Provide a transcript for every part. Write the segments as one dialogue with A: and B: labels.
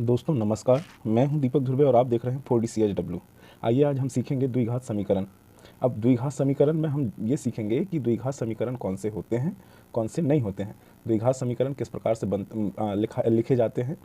A: दोस्तों नमस्कार, मैं हूं दीपक ध्रुवे और आप देख रहे हैं 4DCHW। आइए आज हम सीखेंगे द्विघात समीकरण। अब द्विघात समीकरण में हम ये सीखेंगे कि द्विघात समीकरण कौन से होते हैं, कौन से नहीं होते हैं, द्विघात समीकरण किस प्रकार से लिखे जाते हैं,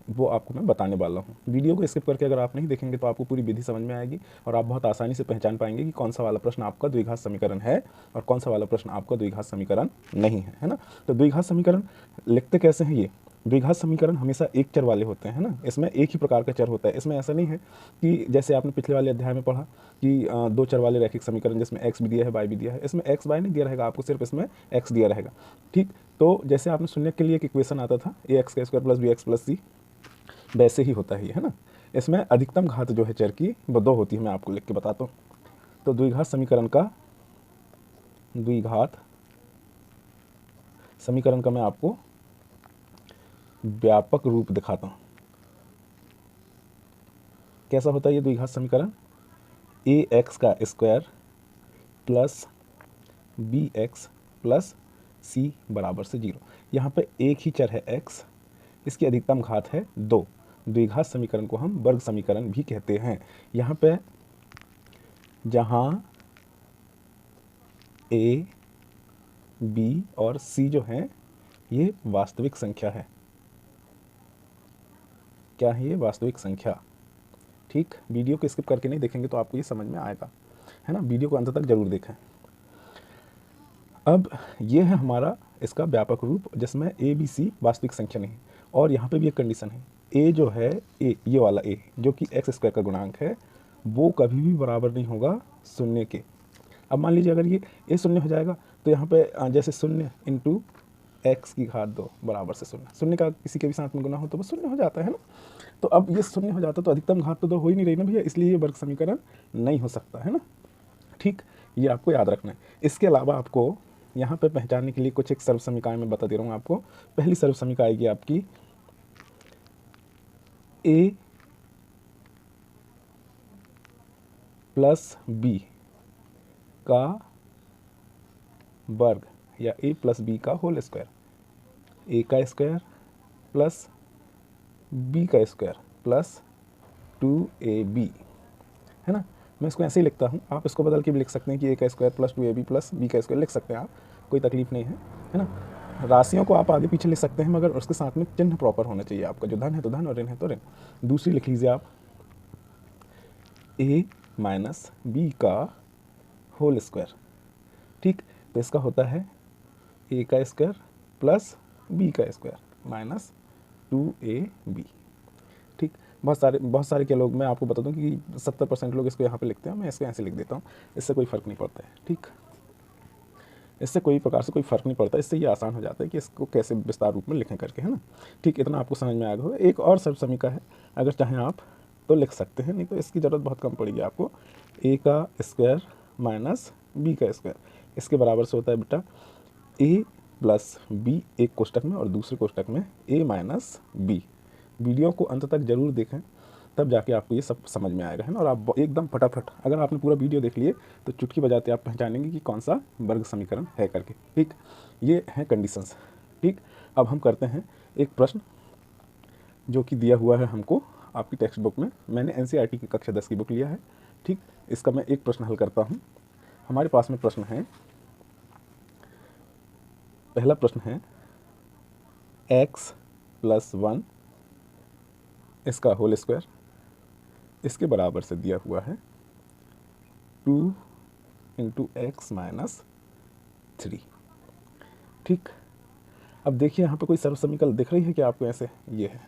A: वो आपको मैं बताने वाला हूँ। वीडियो को स्किप करके अगर आप नहीं देखेंगे तो आपको पूरी विधि समझ में आएगी और आप बहुत आसानी से पहचान पाएंगे कि कौन सा वाला प्रश्न आपका द्विघात समीकरण है और कौन सा वाला प्रश्न आपका द्विघात समीकरण नहीं है ना। तो द्विघात समीकरण लिखते कैसे हैं ये? द्विघात समीकरण हमेशा एक चर वाले होते हैं ना, इसमें एक ही प्रकार का चर होता है। इसमें ऐसा नहीं है कि जैसे आपने पिछले वाले अध्याय में पढ़ा कि दो चर वाले रैखिक समीकरण जिसमें एक्स भी दिया है वाई भी दिया है, इसमें एक्स वाई नहीं दिया रहेगा, आपको सिर्फ इसमें एक्स दिया रहेगा। ठीक, तो जैसे आपने शून्य के लिए एक इक्वेशन आता था ए एक्स का square plus b x plus c, वैसे ही होता है ना। इसमें अधिकतम घात जो है चर की वो दो होती है, मैं आपको लिख के बताता हूँ। तो द्विघात समीकरण का मैं आपको व्यापक रूप दिखाता हूँ। कैसा होता है ये द्विघात समीकरण? ए एक्स का square plus b x plus c बराबर से 0। यहाँ पे एक ही चर है एक्स, इसकी अधिकतम घात है 2। द्विघात समीकरण को हम वर्ग समीकरण भी कहते हैं। यहाँ पे जहाँ ए बी और सी जो हैं ये वास्तविक संख्या है। क्या है ये? वास्तविक संख्या। ठीक, वीडियो को स्किप करके नहीं देखेंगे तो आपको ये समझ में आएगा, है ना। वीडियो को अंत तक जरूर देखें। अब ये है हमारा इसका व्यापक रूप, जिसमें ए बी सी वास्तविक संख्या नहीं। और यहाँ पे भी एक कंडीशन है, ए जो है ए, ये वाला ए जो कि एक्स स्क्वायर का गुणांक है, वो कभी भी बराबर नहीं होगा शून्य के। अब मान लीजिए अगर ये ए शून्य हो जाएगा तो यहाँ पे जैसे शून्य इंटू एक्स की घात 2 बराबर से शून्य, शून्य का किसी के भी साथ में गुना हो तो वो शून्य हो जाता है ना। तो अब ये शून्य हो जाता तो अधिकतम घात तो 2 हो ही नहीं रही ना भैया, इसलिए ये वर्ग समीकरण नहीं हो सकता है ना। ठीक, ये आपको याद रखना है। इसके अलावा आपको यहाँ पे पहचानने के लिए कुछ एक सर्व समीकरण में बता दे रहा हूँ आपको। पहली सर्व समीकरण आएगी आपकी ए प्लस बी का वर्ग या ए प्लस बी का होल स्क्वायर, ए का स्क्वायर प्लस बी का स्क्वायर प्लस 2ab, है ना। मैं इसको ऐसे ही लिखता हूँ, आप इसको बदल के भी लिख सकते हैं कि ए का square plus 2ab plus B का स्क्वायर लिख सकते हैं आप, कोई तकलीफ नहीं है ना। राशियों को आप आगे पीछे लिख सकते हैं मगर उसके साथ में चिन्ह प्रॉपर होना चाहिए आपका, जो धन है तो धन और ऋण है तो ऋण। दूसरी लिख लीजिए आप ए माइनस बी का होल स्क्वायर। ठीक, तो इसका होता है ए का स्क्वायर प्लस बी का स्क्वायर माइनस 2ab। ठीक, बहुत सारे के लोग, मैं आपको बता दूं कि 70% लोग इसको यहाँ पे लिखते हैं, मैं इसको ऐसे लिख देता हूँ, इससे कोई फ़र्क नहीं पड़ता है। ठीक, इससे कोई प्रकार से कोई फ़र्क नहीं पड़ता, इससे ये आसान हो जाता है कि इसको कैसे विस्तार रूप में लिखें करके, है ना। ठीक, इतना आपको समझ में आएगा होगा। एक और सर्व समीकरण है, अगर चाहें आप तो लिख सकते हैं, नहीं तो इसकी ज़रूरत बहुत कम पड़ेगी आपको। ए का स्क्वायर माइनस बी का स्क्वायर, इसके बराबर से होता है बेटा ए प्लस बी एक कोष्टक में और दूसरे कोष्टक में ए माइनस बी। वीडियो को अंत तक जरूर देखें, तब जाके आपको ये सब समझ में आएगा, है ना। और आप एकदम फटाफट, अगर आपने पूरा वीडियो देख लिए तो चुटकी बजाते आप पहचानेंगे कि कौन सा वर्ग समीकरण है करके। ठीक, ये हैं कंडीशंस। ठीक, अब हम करते हैं एक प्रश्न जो कि दिया हुआ है हमको आपकी टेक्स्ट बुक में। मैंने NCERT की कक्षा 10 की बुक लिया है। ठीक, इसका मैं एक प्रश्न हल करता हूँ। हमारे पास में प्रश्न है, पहला प्रश्न है x प्लस 1 इसका होल स्क्वायर, इसके बराबर से दिया हुआ है 2 इंटू एक्स माइनस 3। ठीक, अब देखिए यहाँ पे कोई सर्व समीकरण दिख रही है क्या आपको? ऐसे ये है,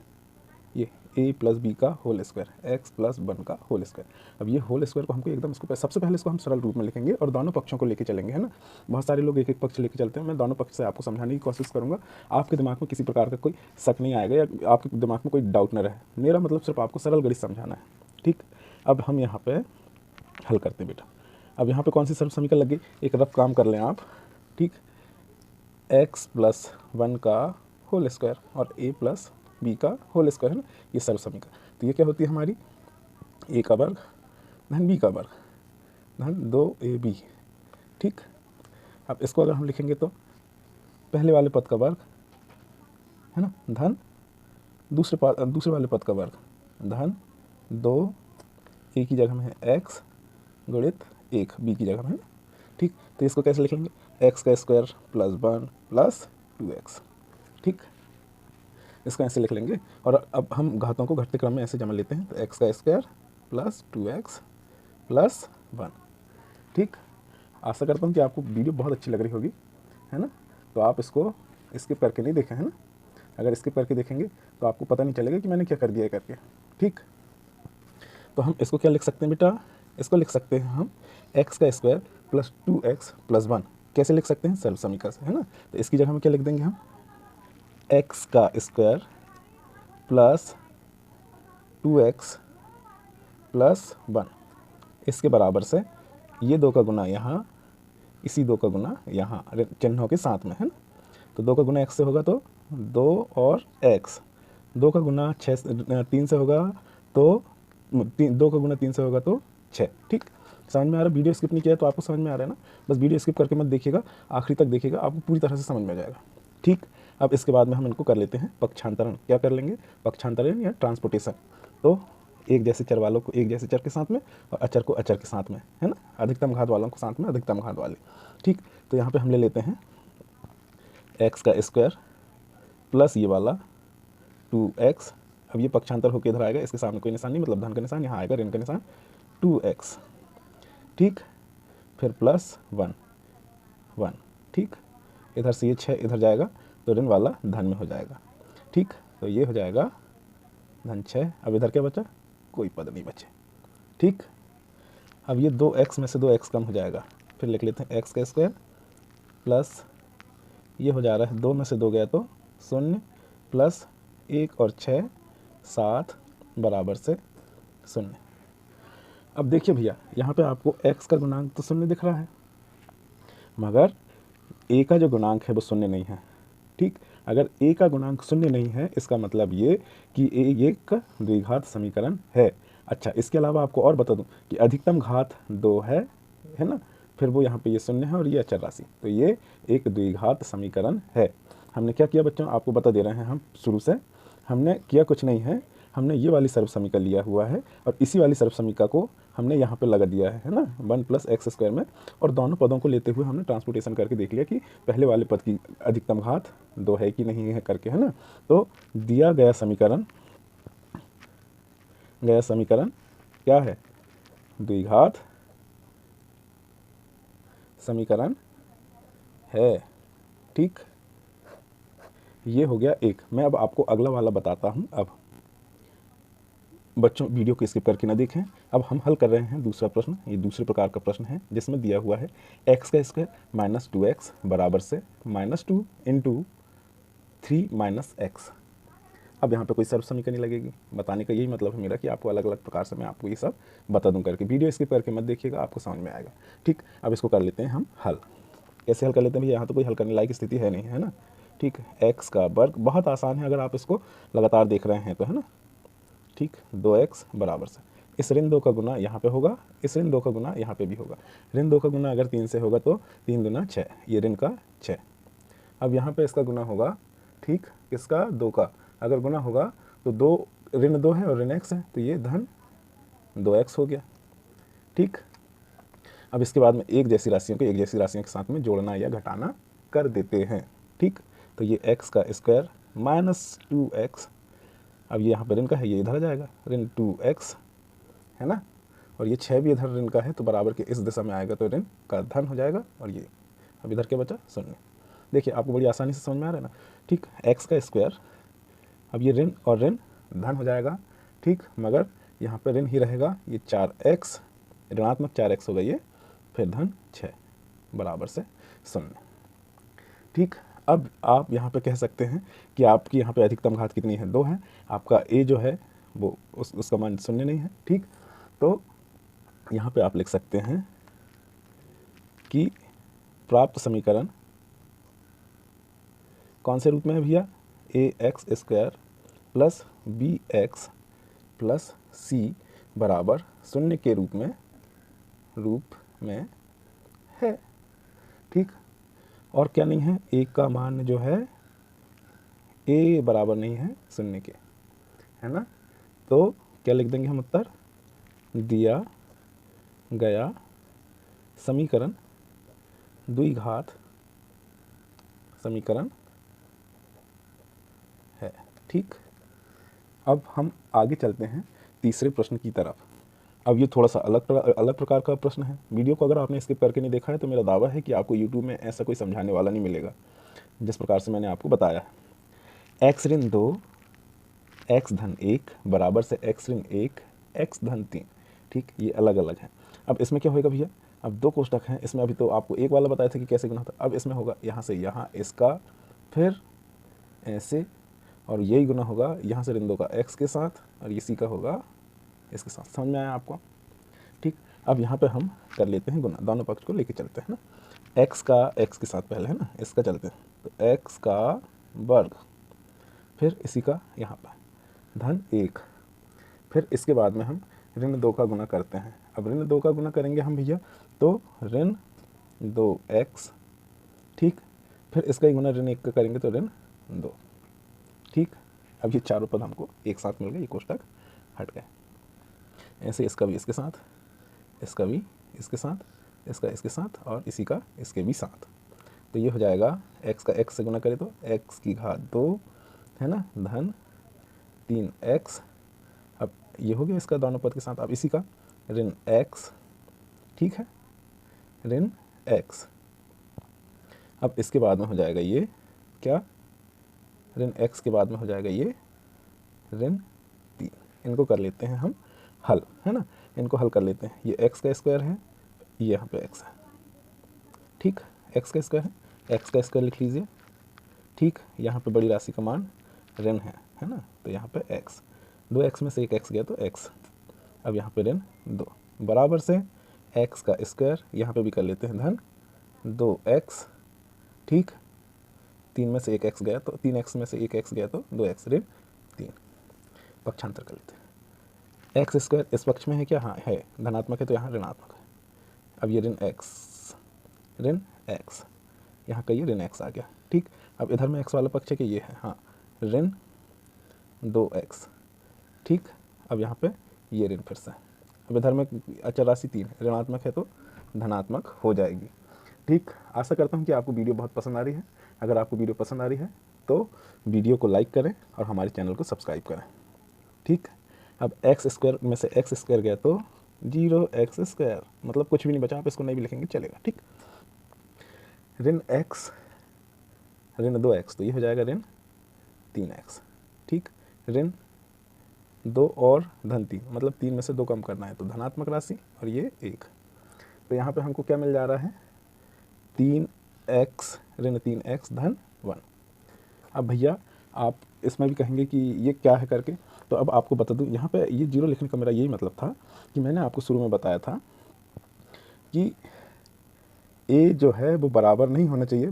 A: ये a प्लस बी का होल स्क्वायर x प्लस 1 का होल स्क्वायर। अब ये होल स्क्वायर को हमको एकदम इसको सबसे पहले इसको हम सरल रूप में लिखेंगे और दोनों पक्षों को लेके चलेंगे, है ना। बहुत सारे लोग एक एक पक्ष लेके चलते हैं, मैं दोनों पक्ष से आपको समझाने की कोशिश करूँगा। आपके दिमाग में किसी प्रकार का कोई शक नहीं आएगा या आपके दिमाग में कोई डाउट न रहे। मेरा मतलब सिर्फ आपको सरल गणित समझाना है। ठीक, अब हम यहाँ पे हल करते हैं बेटा। अब यहाँ पे कौन सी सर्व समीकरण लगी, एक रफ काम कर लें आप। ठीक, x प्लस 1 का होल स्क्वायर और a प्लस बी का होल स्क्वायर, है ना, ये सर्व समीकरण। तो ये क्या होती है हमारी, a का वर्ग धन b का वर्ग धन 2ab। ठीक, अब इसको अगर हम लिखेंगे तो पहले वाले पद का वर्ग, है ना, धन दूसरे वाले पद का वर्ग धन 2 ए की जगह में है x गुणित 1 b की जगह में है। ठीक, तो इसको कैसे लिखेंगे, x का स्क्वायर प्लस 1 प्लस 2x। ठीक, इसको ऐसे लिख लेंगे और अब हम घातों को घटते क्रम में ऐसे जमा लेते हैं, तो x का स्क्वायर प्लस 2x प्लस 1। ठीक, आशा करता हूँ कि आपको वीडियो बहुत अच्छी लग रही होगी, है ना। तो आप इसको स्किप करके नहीं देखें, है ना। अगर स्किप करके देखेंगे तो आपको पता नहीं चलेगा कि मैंने क्या कर दिया है करके। ठीक, तो हम इसको क्या लिख सकते हैं बेटा, इसको लिख सकते हैं हम x का स्क्वायर प्लस 2x प्लस 1। कैसे लिख सकते हैं, सरल समीकरण से, है ना। तो इसकी जगह में क्या लिख देंगे हम, x का स्क्वायर प्लस 2x प्लस 1 इसके बराबर से ये 2 का गुना यहाँ, इसी 2 का गुना यहाँ चिन्हों के साथ में, है ना। तो 2 का गुना x से होगा तो 2 और x, 2 का गुना 3 से होगा तो 2 का गुना 3 से होगा तो 6। ठीक, समझ में आ रहा है, वीडियो स्किप नहीं किया तो आपको समझ में आ रहा है ना। बस वीडियो स्किप करके मत देखिएगा, आखिरी तक देखिएगा, आपको पूरी तरह से समझ में आ जाएगा। ठीक, अब इसके बाद में हम इनको कर लेते हैं पक्षांतरण। क्या कर लेंगे, पक्षांतरण या ट्रांसपोर्टेशन। तो एक जैसे चर वालों को एक जैसे चर के साथ में और अचर को अचर के साथ में, है ना। अधिकतम घात वालों को साथ में अधिकतम घात वाले। ठीक, तो यहाँ पे हम ले लेते हैं x का स्क्वायर प्लस ये वाला 2x। अब ये पक्षांतर होकर इधर आएगा, इसके सामने कोई निशान नहीं, मतलब धन का निशान, यहाँ आएगा ऋण का निशान 2x। ठीक, फिर प्लस 1 1। ठीक, इधर से ये 6 इधर जाएगा तो ऋण वाला धन में हो जाएगा। ठीक, तो ये हो जाएगा धन 6। अब इधर क्या बचा, कोई पद नहीं बचे। ठीक, अब ये 2x में से 2x कम हो जाएगा, फिर लिख लेते हैं x का स्क्वायर प्लस ये हो जा रहा है 2 में से 2 गया तो 0 प्लस 1 और 6 7 बराबर से 0। अब देखिए भैया, यहाँ पे आपको x का गुणांक तो 0 दिख रहा है, मगर a का जो गुणांक है वो 0 नहीं है। ठीक, अगर a का गुणांक 0 नहीं है इसका मतलब ये कि a एक द्विघात समीकरण है। अच्छा, इसके अलावा आपको और बता दूं कि अधिकतम घात 2 है ना, फिर वो यहाँ पे ये 0 है और ये अचर राशि, तो ये एक द्विघात समीकरण है। हमने क्या किया बच्चों, आपको बता दे रहे हैं हम शुरू से, हमने किया कुछ नहीं है, हमने ये वाली सर्व समीकरण लिया हुआ है और इसी वाली सर्व समीकरण को हमने यहाँ पे लगा दिया है ना, 1 प्लस एक्स स्क्वायर में, और दोनों पदों को लेते हुए हमने ट्रांसपोर्टेशन करके देख लिया कि पहले वाले पद की अधिकतम घात 2 है कि नहीं है करके, है ना। तो दिया गया समीकरण क्या है, द्विघात समीकरण है। ठीक, ये हो गया एक। मैं अब आपको अगला वाला बताता हूँ। अब बच्चों वीडियो को स्किप करके ना देखें। अब हम हल कर रहे हैं दूसरा प्रश्न। ये दूसरे प्रकार का प्रश्न है जिसमें दिया हुआ है x का स्क्वायर माइनस 2x बराबर से -2 इंटू 3 माइनस एक्स। अब यहाँ पे कोई सर्व समीकरण नहीं लगेगी। बताने का यही मतलब है मेरा कि आपको अलग अलग प्रकार से मैं आपको ये सब बता दूँ करके। वीडियो स्किप करके मत देखिएगा, आपको समझ में आएगा। ठीक, अब इसको कर लेते हैं हम हल। कैसे हल कर लेते हैं भैया, यहाँ तो कोई हल करने लायक स्थिति है नहीं, है ना। ठीक, x का वर्ग बहुत आसान है अगर आप इसको लगातार देख रहे हैं तो, है ना। ठीक, 2x बराबर से इस ऋण 2 का गुना यहाँ पे होगा, इस ऋण 2 का गुना यहाँ पे भी होगा। ऋण 2 का गुना अगर 3 से होगा तो 3 दूना 6, ये ऋण का 6। अब यहाँ पे इसका गुना होगा, ठीक, इसका 2 का अगर गुना होगा तो 2 ऋण 2 है और ऋण x है, तो ये धन 2x हो गया। ठीक, अब इसके बाद में एक जैसी राशियों को एक जैसी राशियों के साथ में जोड़ना या घटाना कर देते हैं। ठीक, तो ये x का स्क्वायर माइनस 2x, अब ये यहाँ पर ऋण का है, ये इधर आ जाएगा ऋण 2x, है ना, और ये 6 भी इधर ऋण का है तो बराबर के इस दिशा में आएगा तो ऋण का धन हो जाएगा। और ये अब इधर क्या बचा, 0। देखिए आपको बड़ी आसानी से समझ में आ रहा है ना। ठीक, x का स्क्वायर, अब ये ऋण और ऋण धन हो जाएगा। ठीक, मगर यहाँ पर ऋण ही रहेगा, ये 4x ऋणात्मक 4x होगा ये, फिर धन 6 बराबर से 0। ठीक, अब आप यहाँ पे कह सकते हैं कि आपकी यहाँ पे अधिकतम घात कितनी है, 2 है। आपका a जो है वो उसका मान 0 नहीं है। ठीक, तो यहाँ पे आप लिख सकते हैं कि प्राप्त समीकरण कौन से रूप में है भैया, ax square plus bx plus c बराबर 0 के रूप में है। ठीक, और क्या नहीं है, a का मान जो है a बराबर नहीं है 0 के, है ना। तो क्या लिख देंगे हम उत्तर, दिया गया समीकरण द्विघात समीकरण है। ठीक, अब हम आगे चलते हैं तीसरे प्रश्न की तरफ। अब ये थोड़ा सा अलग प्रकार का प्रश्न है। वीडियो को अगर आपने स्किप करके नहीं देखा है तो मेरा दावा है कि आपको यूट्यूब में ऐसा कोई समझाने वाला नहीं मिलेगा जिस प्रकार से मैंने आपको बताया है। x ऋण 2 x धन 1 बराबर से x ऋण 1 x धन 3। ठीक, ये अलग अलग है। अब इसमें क्या होगा भैया, अब दो कोष्टक हैं, इसमें अभी तो आपको एक वाला बताया था कि कैसे गुना होता। अब इसमें होगा यहाँ से यहाँ इसका, फिर ऐसे, और यही गुना होगा यहाँ से ऋण 2 का x के साथ और इसी का होगा इसके साथ। समझ में आया आपको। ठीक, अब यहाँ पे हम कर लेते हैं गुना, दोनों पक्ष को लेके चलते हैं ना। x का x के साथ पहले है ना, इसका चलते हैं, तो x का वर्ग, फिर इसी का यहाँ पर धन 1, फिर इसके बाद में हम ऋण 2 का गुना करते हैं। अब ऋण 2 का गुना करेंगे हम भैया, तो ऋण 2x, ठीक, फिर इसका ही गुना ऋण 1 का करेंगे तो ऋण 2। ठीक, अब ये चारों पद हमको एक साथ मिल गए, ये कोष्टक हट गए। ऐसे इसका भी इसके साथ, इसका भी इसके साथ, इसका इसके साथ और इसी का इसके भी साथ। तो ये हो जाएगा x का x से गुना करें तो x की घात 2 है ना, धन 3x। अब ये हो गया इसका दोनों पद के साथ। अब इसी का ऋण x, ठीक है, ऋण x। अब इसके बाद में हो जाएगा ये क्या, ऋण x के बाद में हो जाएगा ये ऋण 3। इनको कर लेते हैं हम हल, है ना, इनको हल कर लेते हैं। ये x का स्क्वायर है, ये यहाँ पे x है। ठीक, x का स्क्वायर है, x का स्क्वायर लिख लीजिए। ठीक, यहाँ पे बड़ी राशि का मान ऋण है ना, तो यहाँ पे x, 2x में से एक x गया तो x। अब यहाँ पे ऋण 2 बराबर से x का स्क्वायर, यहाँ पे भी कर लेते हैं धन 2x। ठीक, 3 में से एक x गया तो 3x में से एक x गया तो 2x ऋण 3। पक्षांतर कर लेते हैं। एक्स स्क्वायर इस पक्ष में है क्या, हाँ है, धनात्मक है तो यहाँ ऋणात्मक है। अब ये ऋण x, यहाँ का ये ऋण x आ गया। ठीक, अब इधर में x वाला पक्ष है कि ये है, हाँ, ऋण 2x। ठीक, अब यहाँ पे ये ऋण फिर से, अब इधर में अचर राशि 3 ऋणात्मक है तो धनात्मक हो जाएगी। ठीक, आशा करता हूँ कि आपको वीडियो बहुत पसंद आ रही है। अगर आपको वीडियो पसंद आ रही है तो वीडियो को लाइक करें और हमारे चैनल को सब्सक्राइब करें। ठीक, अब एक्स स्क्वायर में से एक्स स्क्वायर गया तो 0x स्क्वायर, मतलब कुछ भी नहीं बचा, आप इसको नहीं भी लिखेंगे चलेगा। ठीक, ऋण x ऋण 2x, तो ये हो जाएगा ऋण 3x। ठीक, ऋण 2 और धन 3, मतलब 3 में से 2 कम करना है तो धनात्मक राशि और ये 1। तो यहाँ पे हमको क्या मिल जा रहा है, 3x ऋण 3x धन 1। अब भैया आप इसमें भी कहेंगे कि ये क्या है करके, तो अब आपको बता दूं, यहाँ पे ये 0 लिखने का मेरा यही मतलब था कि मैंने आपको शुरू में बताया था कि a जो है वो बराबर नहीं होना चाहिए,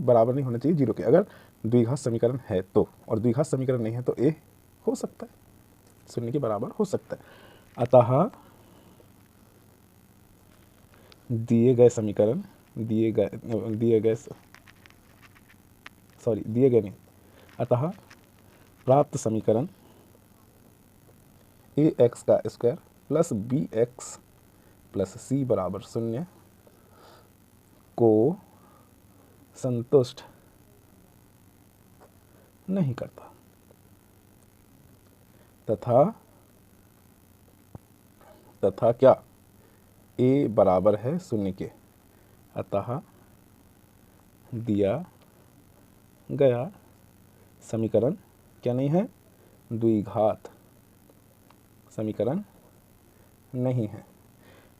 A: 0 के। अगर द्विघात समीकरण है तो, और द्विघात समीकरण नहीं है तो a हो सकता है 0 के बराबर हो सकता है। अतः दिए गए समीकरण, अतः प्राप्त समीकरण ax का square plus bx plus c बराबर 0 को संतुष्ट नहीं करता तथा क्या, a बराबर है 0 के। अतः दिया गया समीकरण क्या नहीं है, द्विघात समीकरण नहीं है।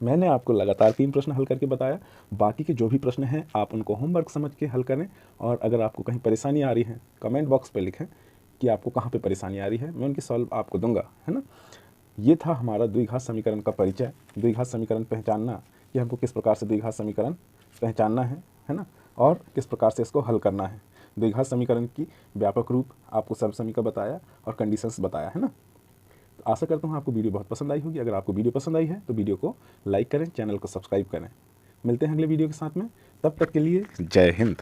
A: मैंने आपको लगातार 3 प्रश्न हल करके बताया। बाकी के जो भी प्रश्न हैं आप उनको होमवर्क समझ के हल करें, और अगर आपको कहीं परेशानी आ रही है कमेंट बॉक्स पे लिखें कि आपको कहाँ पे परेशानी आ रही है, मैं उनकी सॉल्व आपको दूंगा, है ना। ये था हमारा द्विघात समीकरण का परिचय, द्विघात समीकरण पहचानना कि हमको किस प्रकार से द्विघात समीकरण पहचानना है ना, और किस प्रकार से इसको हल करना है। द्विघात समीकरण की व्यापक रूप आपको सर्वसमी का बताया और कंडीशंस बताया, है ना। तो आशा करता हूँ आपको वीडियो बहुत पसंद आई होगी। अगर आपको वीडियो पसंद आई है तो वीडियो को लाइक करें, चैनल को सब्सक्राइब करें। मिलते हैं अगले वीडियो के साथ में, तब तक के लिए जय हिंद।